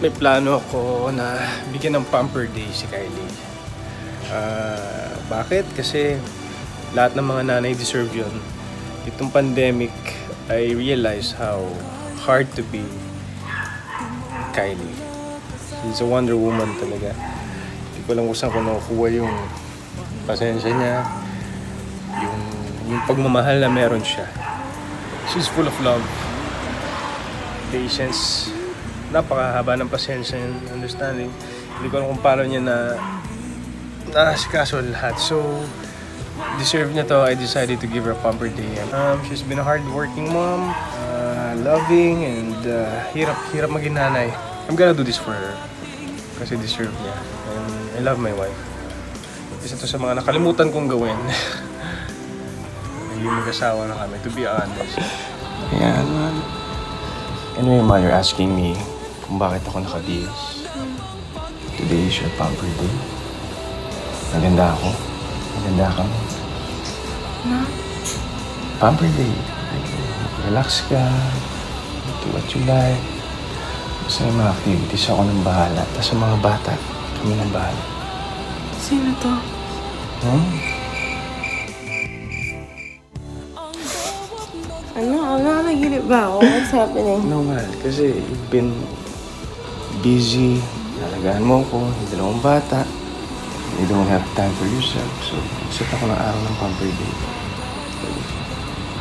may plano ako na bigyan ng pamper day si Kylie. Bakit? Kasi lahat ng mga nanay deserve yun. Itong pandemic, I realized how hard to be Kylie. She's a Wonder Woman talaga. Hindi ko lang kung saan ko nakukuha yung pasensya niya, yung pagmamahal na meron siya. She's full of love, patience, napakahaba ng pasensya and understanding. Hindi ko alam kung paano niya naasikaso lahat. So, deserve niya to. I decided to give her a pamper day. She's been a hard-working mom, loving, and hirap maging nanay. I'm gonna do this for her kasi deserve niya. And I love my wife. Isa to sa mga nakalimutan kong gawin. Yung mag-asawa na kami, to be honest. Ayan, man. Anyway, Ma, you're asking me kung bakit ako nakabihis. Today is your pamper day. Maganda ako. Maganda ka mo. Ma? Pamper day. Relax ka. Do what you like. Basta yung mga activities ako ng bahala. Tapos sa mga bata, kami ng bahala. Sino to? Ano? Naginip ba ako? What's happening? No, man. Kasi you've been busy. Nalagaan mo ko. Yung dalawang bata. You don't have time for yourself. So, set ako ng araw ng pamper day.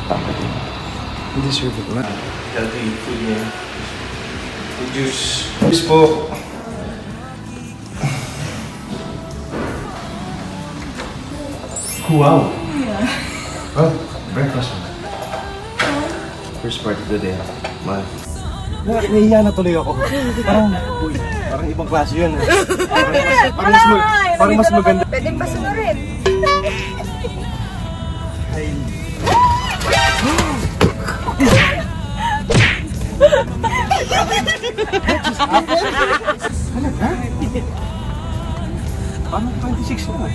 Pamper day. You deserve it, man. Healthy food niya. The juice. Juice po. Wow! Yeah. Oh, breakfast mo. First part of the day, man. Nahiya na tuloy ako. Parang ibang klase yun. Parang mas maganda. Pwede pa sunurin. Paano 26 na?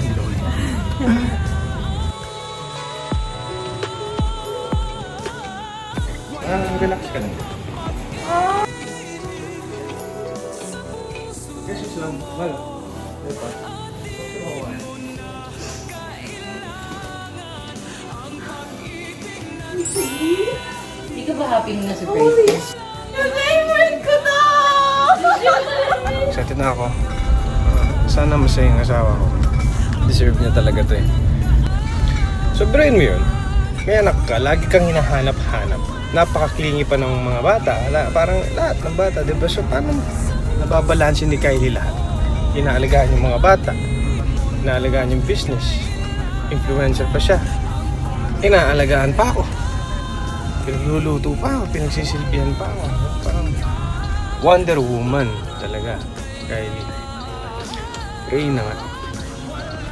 Relax ka na. Kasi lang, mal. Diba? Hindi ka ba happy na surprise? Favorite ko na! Excited na ako. Sana masaya yung asawa ko. Deserve niya talaga to eh. Sobrahin mo yun. May anak ka, lagi kang hinahanap-hanap. Napaka-clingy pa ng mga bata. Parang lahat ng bata, diba? So paano nababalansin ni Kylie lahat? Inaalagaan yung mga bata. Inaalagaan yung business. Influencer pa siya. Inaalagaan pa ako. Pinagluluto pa ako. Pinagsisilbihan pa ako. Parang Wonder Woman talaga. Kylie. Reyna nga.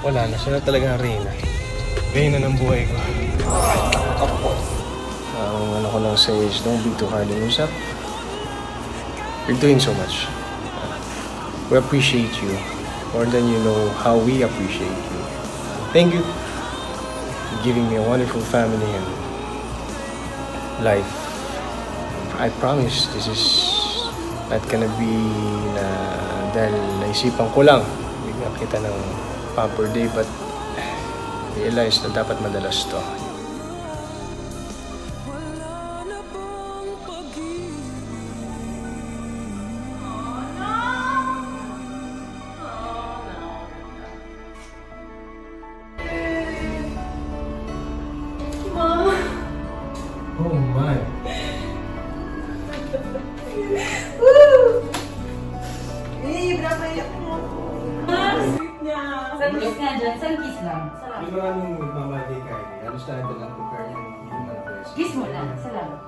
Wala na. Siya na talaga Reyna. Reyna ng buhay ko. Ang ano ko lang say is don't be too hard on yourself. You're doing so much. We appreciate you more than you know how we appreciate you. Thank you for giving me a wonderful family and life. I promise this is not gonna be na dahil naisipan ko lang bigyan kita ng pamper day, but realize na dapat madalas to. Oh my. Sweet niya. Sun kiss nga dyan. Sun kiss lang. Salamat. Yung maraming magmamahal kay Kylie. Halos tayo lang compare yung human face. Kiss mo lang. Salamat.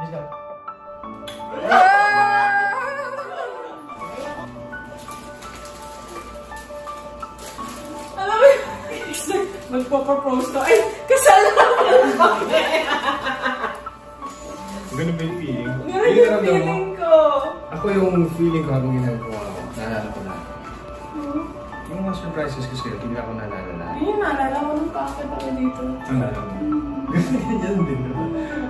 Kiss lang. Alam mo, magpapropose ko. Ay, kasal na ako ng bakit. Ganun ba yung feeling? Ganun yung feeling ko. Ako yung feeling ko habang ginagawa ko. Naalala ko na. Yung mga surprises ko sa'yo, hindi ako naalala. Hindi, naalala ko nung bakit ako dito. Naalala mo? Ganyan din naman.